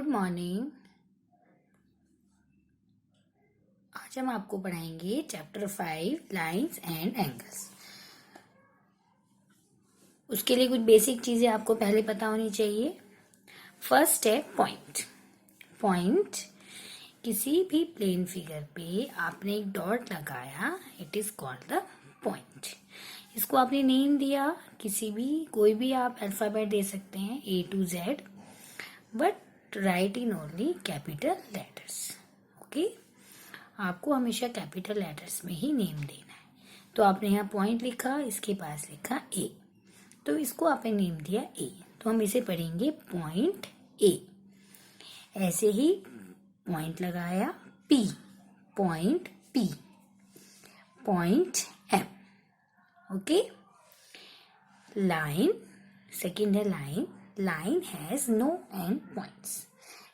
Good morning. आज हम आपको पढ़ाएंगे चैप्टर 5 लाइंस एंड एंगल्स। उसके लिए कुछ बेसिक चीजें आपको पहले पता होनी चाहिए। फर्स्ट है पॉइंट। पॉइंट किसी भी प्लेन फिगर पे आपने एक डॉट लगाया, it is called the point. इसको आपने नेम दिया, किसी भी कोई भी आप अल्फाबेट दे सकते हैं A to Z, but right in only capital letters. Okay, आपको हमेशा कैपिटल लेटर्स में ही नेम देना है। तो आपने यहाँ पॉइंट लिखा, इसके पास लिखा A, तो इसको आपने नेम दिया A, तो हम इसे पढ़ेंगे पॉइंट A। ऐसे ही पॉइंट लगाया P, point P, point M। Okay, line, second है line. Line has no end points.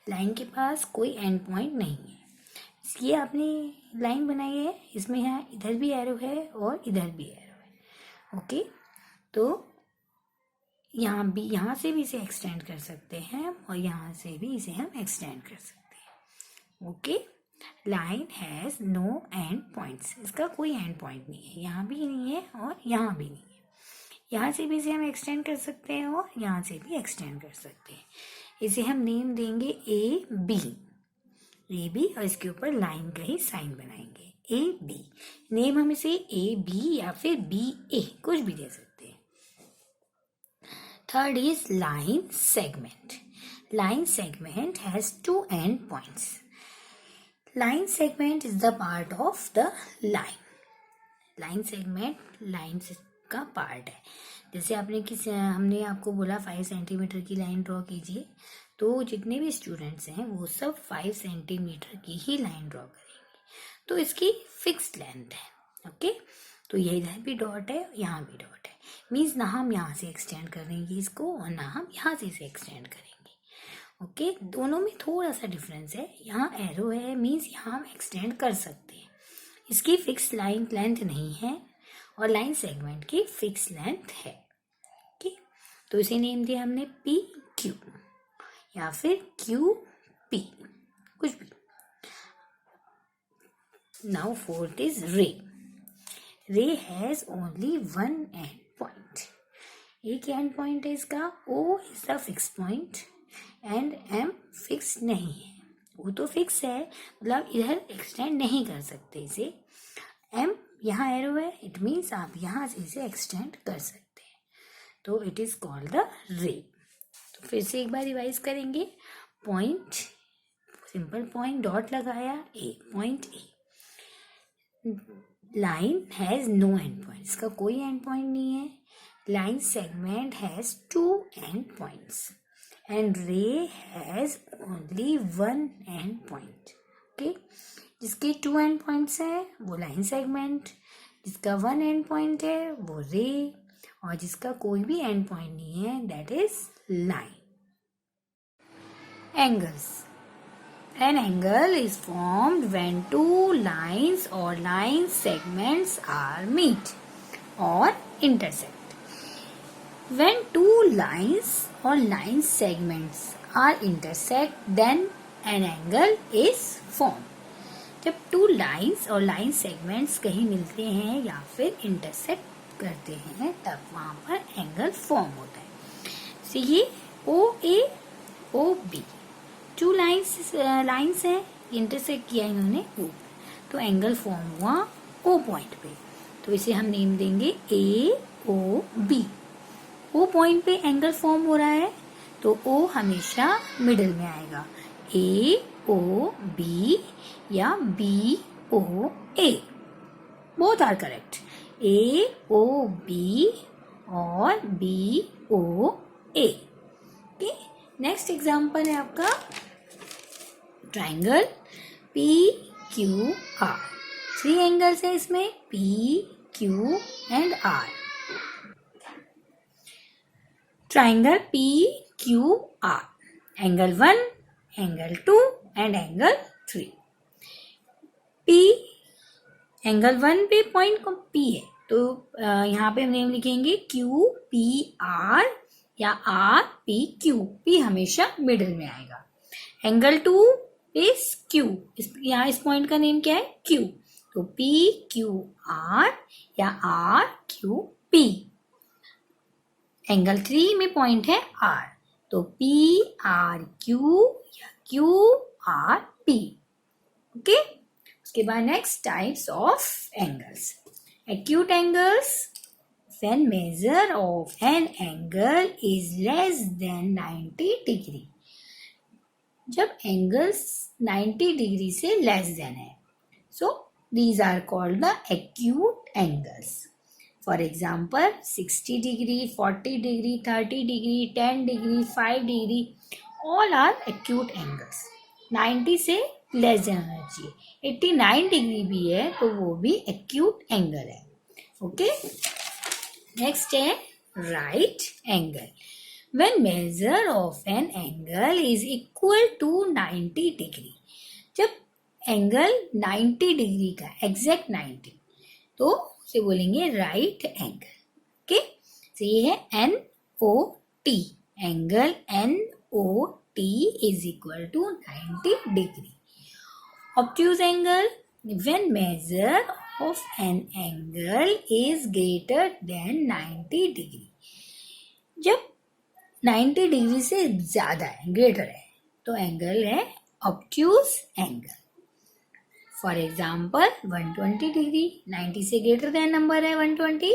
लाइन के पास कोई एंड पॉइंट नहीं है। ये आपने लाइन बनाई है, इसमें यहाँ इधर भी एरो है और इधर भी एरो है। ओके, तो यहाँ भी, यहाँ से भी इसे एक्सटेंड कर सकते हैं और यहाँ से भी इसे हम एक्सटेंड कर सकते हैं। Okay, line has no end points. इसका कोई एंड पॉइंट नहीं है, यहाँ भी नहीं है और यहाँ भी नहीं है। यहाँ से भी इसे हम एक्सटेंड कर सकते हैं और यहाँ से भी एक्सटेंड कर सकते हैं। इसे हम नेम देंगे ए बी और इसके ऊपर लाइन का ही साइन बनाएंगे AB। नेम हम इसे AB या फिर BA कुछ भी दे सकते हैं। Third is line segment. Line segment has 2 end points. Line segment is the part of the line. Line segment line का पार्ट है। जैसे हमने आपको बोला 5 सेंटीमीटर की लाइन ड्रॉ कीजिए, तो जितने भी स्टूडेंट्स हैं वो सब 5 सेंटीमीटर की ही लाइन ड्रॉ करेंगे, तो इसकी फिक्स्ड लेंथ है। ओके, तो ये इधर भी डॉट है, यहाँ भी डॉट है, मीन्स ना हम यहाँ से एक्सटेंड करेंगे इसको और ना हम यहाँ से इसे एक्सटेंड करेंगे। ओके, दोनों में थोड़ा सा डिफरेंस है। यहाँ एरो है, मीन्स यहाँ हम एक्सटेंड कर सकते हैं। इसकी फिक्स लाइन लेंथ नहीं है और लाइन सेगमेंट की फिक्स लेंथ है। ओके, तो इसे नेम दिया हमने PQ या फिर QP, कुछ भी। नाउ फोर्थ इज रे। रे हैज ओनली 1 एंड पॉइंट। एक एंड पॉइंट है इसका, O is the fix point and M fix नहीं है। वो तो फिक्स है, मतलब इधर एक्सटेंड नहीं कर सकते इसे। M यहाँ एरो है, इट मीन्स आप यहाँ से इसे एक्सटेंड कर सकते हैं, तो इट इज कॉल्ड द रे। तो फिर से एक बार रिवाइज करेंगे। पॉइंट, सिंपल पॉइंट, डॉट लगाया A, point A। Line has no end point, इसका कोई एंड पॉइंट नहीं है। Line segment has 2 end points and ray has only 1 end point. Okay, जिसके 2 एंड पॉइंट्स हैं वो लाइन सेगमेंट, जिसका 1 एंड पॉइंट है वो रे, और जिसका कोई भी एंड पॉइंट नहीं है that is line. Angles. An angle is formed when 2 lines or line segments are meet or intersect. When 2 lines or line segments are intersect, then an angle is formed. जब 2 lines और line segments कहीं मिलते हैं या फिर intersect करते हैं, तब वहाँ पर angle form होता है। So ये OA, OB 2 लाइन्स हैं, इंटरसेक्ट किया इन्होंने O, तो एंगल फॉर्म हुआ O पॉइंट पे, तो इसे हम नेम देंगे AOB। O पॉइंट पे एंगल फॉर्म हो रहा है, तो O हमेशा मिडिल में आएगा, AOB या BOA, both are correct, AOB और BOA। ओके, नेक्स्ट एग्जाम्पल है आपका ट्राइंगल PQR। 3 एंगल्स है इसमें, PQ and R। Triangle PQR, angle 1, angle 2 and angle 3। P, angle 1 पे पॉइंट P है, तो यहाँ पे हम नेम लिखेंगे QPR या RPQ। P हमेशा मिडिल में आएगा। एंगल 2 इज Q, यहाँ इस पॉइंट का नेम क्या है? Q. तो PQR या RQP. एंगल 3 में पॉइंट है R, तो PRQ या QRP. ओके. उसके बाद next types of angles. Acute angles. When measure of an angle is less than 90 degree. जब एंगल्स 90 डिग्री से लेस देन है, so these are called the acute angles. For example 60 degree, 40 degree, 30 degree, 10 degree, 5 degree, all are acute angles. 90 से less then होना चाहिए. 89 degree भी है तो वो भी एक्यूट एंगल है. ओके. नेक्स्ट है right angle. When measure of an angle is equal to 90 degree. जब एंगल 90 डिग्री का, एग्जैक्ट 90, तो उसे बोलेंगे राइट एंगल. ओके. तो ये है NOT. Angle NOT is equal to 90 degree. Obtuse angle. When measure of an angle is greater than 90 degree. जब 90 degree से ज्यादा है, ग्रेटर है, तो एंगल है obtuse angle. For example 120 degree, 90 से ग्रेटर देन नंबर है 120,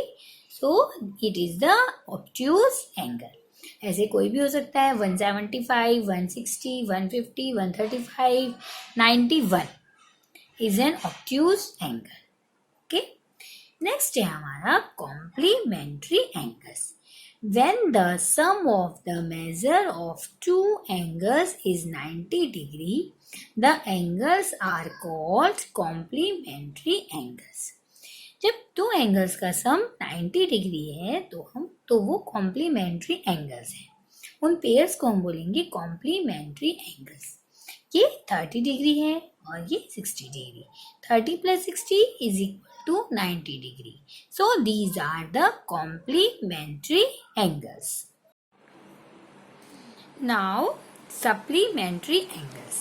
so it is the obtuse angle. ऐसे कोई भी हो सकता है. 175, 160, 150, 135, 91 is an obtuse angle. Okay. Next है हमारा complementary angles. When the sum of the measure of two angles is 90 degree, the angles are called complementary angles. जब दो एंगल्स का सम 90 डिग्री है तो वो कॉम्प्लीमेंट्री एंगल्स हैं. उन पेयर्स को हम बोलेंगे कॉम्प्लीमेंट्री एंगल्स. ये 30 डिग्री है और ये 60 degree. 30 plus 60 is equal to 90 degree. So these are the complementary angles. Now supplementary angles.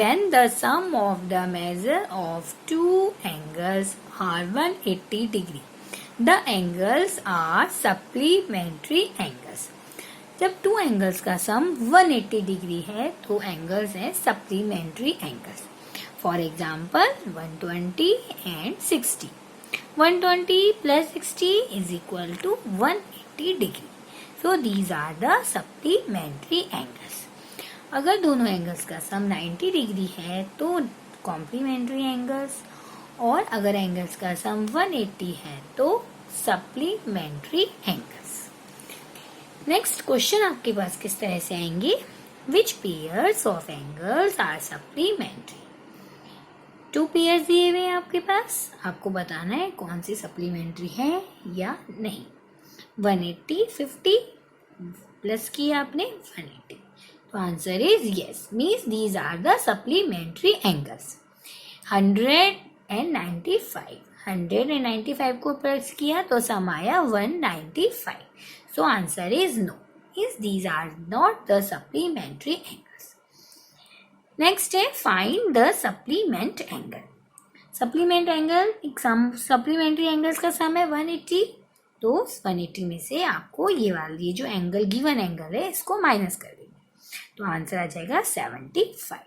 When the sum of the measure of two angles are 180 degree, the angles are supplementary angles. जब two angles का सम 180 degree है तो angles हैं supplementary angles. For example 120 and 60. 120 plus 60 is equal to 180 degree. So these are the supplementary angles. अगर दोनों angles का सम 90 degree है तो कॉम्प्लीमेंट्री एंगल्स, और अगर एंगल्स का सम 180 है तो सप्लीमेंट्री एंगल्स. नेक्स्ट क्वेश्चन आपके पास किस तरह से आएंगे. Which pairs of angles are supplementary. 2 pairs दिए हुए हैं आपके पास, आपको बताना है कौन सी सप्लीमेंट्री है या नहीं. 180, 50 प्लस किया आपने 180, तो answer is yes. Means these are the supplementary angles. 195, 195 को प्लस किया तो सम आया 195. So answer is no. These are not the supplementary angles. Next है find the supplement angle. Supplement angle, supplementary angles का सम है 180. तो 180 में से आपको ये जो एंगल गिवन एंगल है इसको माइनस कर देंगे, तो आंसर आ जाएगा 75.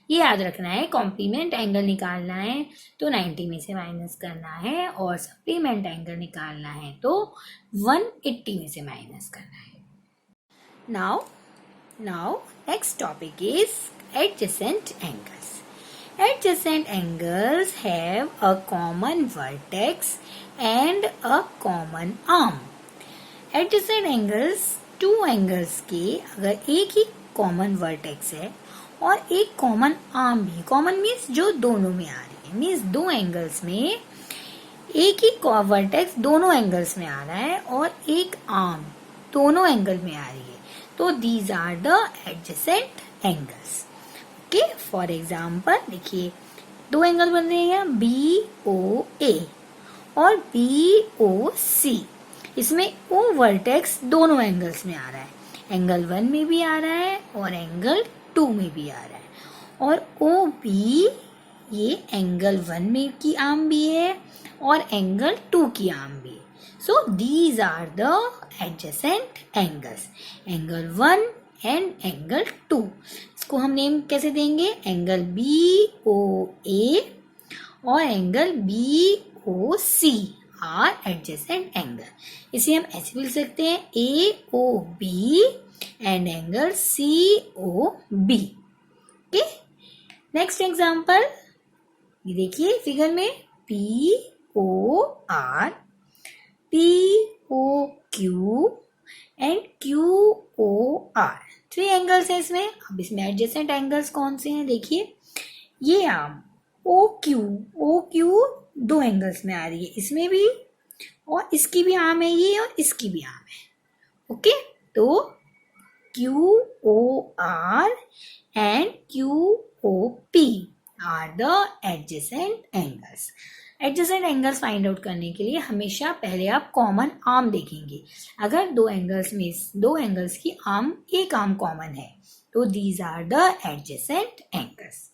ये याद रखना है. कॉम्प्लीमेंट एंगल निकालना है तो 90 में से माइनस करना है, और सप्लीमेंट एंगल निकालना है तो 180 में से माइनस करना है. Now next topic is adjacent angles. Adjacent angles have a common vertex and a common arm. Adjacent angles, two angles के अगर एक ही कॉमन वर्टेक्स है और एक कॉमन आर्म भी. कॉमन मीन्स जो दोनों में आ रही है, मीन्स दो एंगल्स में एक ही वर्टेक्स दोनों एंगल्स में आ रहा है और एक आर्म दोनों एंगल में आ रही है, तो these are the adjacent angles. Okay. For example देखिए दो एंगल बन रहे हैं BOA और BOC. इसमें O वर्टेक्स दोनों एंगल्स में आ रहा है, एंगल 1 में भी आ रहा है और एंगल टू में भी आ रहा है, और ओ बी ये एंगल 1 में की आर्म भी है और एंगल 2 की आर्म भी है. So these are the adjacent angles, angle 1 and angle 2. इसको हम नेम कैसे देंगे? एंगल बी ओ ए और angle B O C are adjacent angle. इसे हम ऐसे भी लिख सकते हैं A O B and angle C O B. Okay, next example ये देखिए फिगर में P O R, P O Q and Q O R. 3 angles हैं इसमें. अब इसमें एडजेसेंट एंगल्स कौन से हैं? देखिए ये आर्म ओ क्यू 2 एंगल्स में आ रही है, इसमें भी और इसकी भी आर्म है ये और इसकी भी आर्म है. ओके, तो Q O R and Q O P R the adjacent angles. Adjacent angles find out करने के लिए हमेशा पहले आप कॉमन आर्म देखेंगे. अगर 2 एंगल्स में 2 एंगल्स की आर्म एक आर्म कॉमन है तो these are the adjacent angles.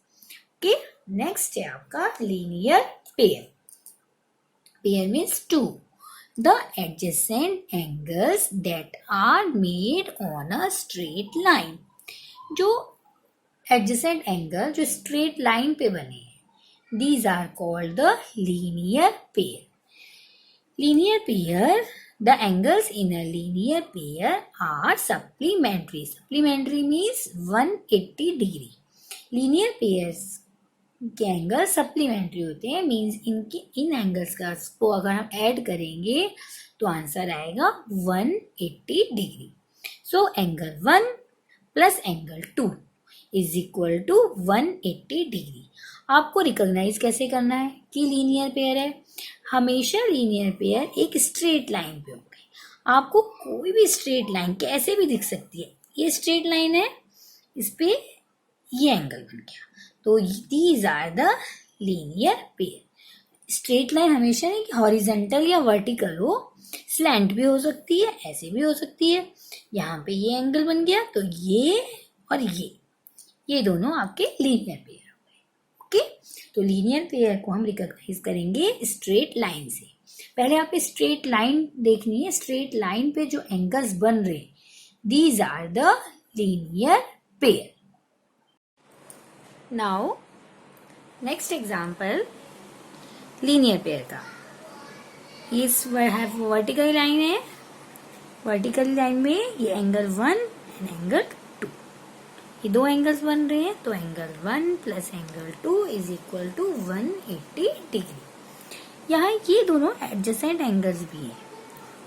Okay, next है आपका linear pair. Pair means 2. The adjacent angles that are made on a straight line. जो adjacent angle जो straight line पे बने हैं, these are called the linear pair. Linear pair, the angles in a linear pair are supplementary. Supplementary means 180 degree. Linear pairs के angle supplementary होते हैं, means in angles को अगर हम ऐड करेंगे तो आंसर आएगा 180 डिग्री. So angle 1 plus angle 2 is equal to 180 degree. आपको रिकॉग्नाइज कैसे करना है कि लीनियर पेयर है? हमेशा लीनियर पेयर एक स्ट्रेट लाइन पे होंगे. आपको कोई भी स्ट्रेट लाइन कैसे भी दिख सकती है. ये स्ट्रेट लाइन है, इस पे ये एंगल बन गया, तो these are the linear pair. Straight line हमेशा नहीं कि हॉरिजेंटल या वर्टिकल हो, स्लैंट भी हो सकती है, ऐसे भी हो सकती है. यहाँ पे ये एंगल बन गया तो ये और ये दोनों आपके लीनियर पेयर हो गए. ओके, तो लीनियर पेयर को हम रिकॉग्नाइज करेंगे स्ट्रेट लाइन से. पहले आप स्ट्रेट लाइन देखनी है. स्ट्रेट लाइन पे जो एंगल्स बन रहे these are the linear pair. Now next example linear pair का. इस वर्टिकल लाइन है, वर्टिकल लाइन में ये एंगल 1 एंड एंगल 2, ये 2 एंगल्स बन रहे हैं, तो angle 1 plus angle 2 is equal to 180 degree. यहाँ ये दोनों एडजेसेंट एंगल्स भी है.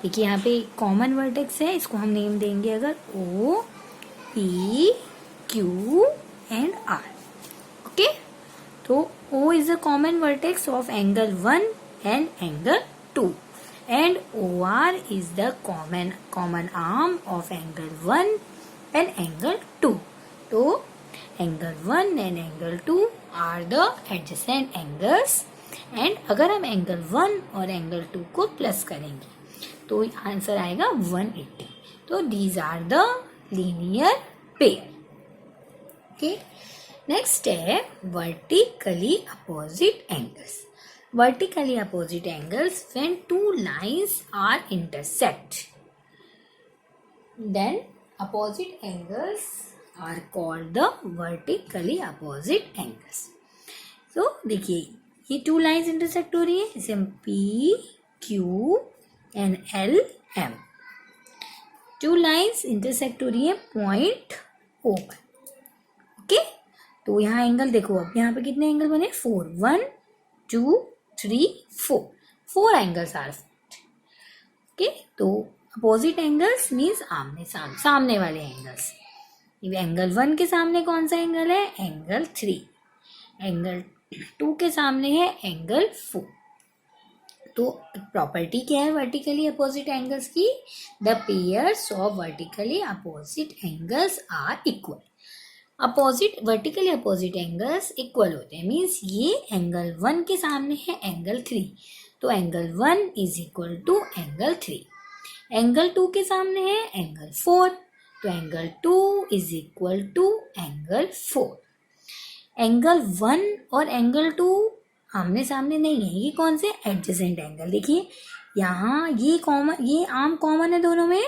देखिए यहाँ पे कॉमन वर्टेक्स है, इसको हम नेम देंगे अगर O P Q and R. Okay, तो O is the common vertex of angle 1 and angle 2 and OR is the common arm of angle 1 and angle 2. तो angle 1 and angle 2 are the adjacent angles and अगर हम angle 1 और angle 2 को plus करेंगे तो answer आएगा 180. तो these are the linear pair. Okay. Next है vertically opposite angles. Vertically opposite angles when 2 lines are intersect, then opposite angles are called the vertically opposite angles. तो देखिए ये 2 लाइंस इंटरसेक्ट हो रही है, इसे हम P Q and L M. 2 lines intersect हो रही है पॉइंट ओ पर. ओके, तो यहाँ एंगल देखो, अब यहाँ पे कितने एंगल बने? 4. 1 2 3 4 एंगल्स आर. ओके, तो अपोजिट एंगल्स मीन्स आमने सामने वाले एंगल्स. एंगल 1 के सामने कौन सा एंगल है? एंगल 3. एंगल 2 के सामने है एंगल 4. तो प्रॉपर्टी क्या है वर्टिकली अपोजिट एंगल्स की? The pairs of vertically opposite angles are equal. Opposite vertically opposite angles equal होते हैं, मीन्स ये एंगल 1 के सामने है एंगल 3, तो angle 1 is equal to angle 3. Angle 2 के सामने है एंगल 4, तो angle 2 is equal to angle 4. Angle 1 और एंगल 2 आमने सामने नहीं है, ये कौन से एडजेसेंट एंगल. देखिए यहाँ ये आर्म कॉमन है दोनों में,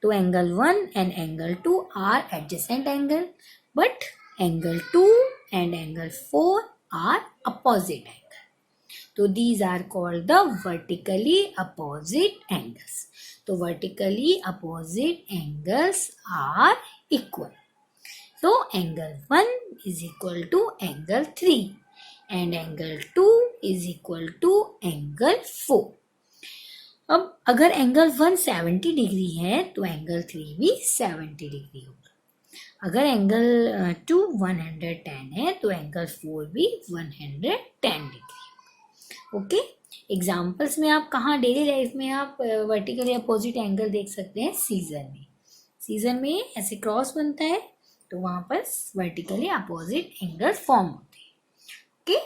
तो angle 1 and angle 2 are adjacent angle, but angle 2 and angle 4 are opposite angle. तो these are called the vertically opposite angles. तो vertically opposite angles are equal. So angle 1 is equal to angle 3 and angle 2 is equal to angle 4. अब अगर angle 1 70 degree है तो angle 3 भी 70 degree होगा. अगर angle 2 110 है तो एंगल 4 भी 110 डिग्री. ओके, एग्जाम्पल्स में आप कहाँ डेली लाइफ में आप वर्टिकली अपोजिट एंगल देख सकते हैं. सीजन में ऐसे क्रॉस बनता है तो वहाँ पर वर्टिकली अपोजिट एंगल फॉर्म होते हैं. ओके.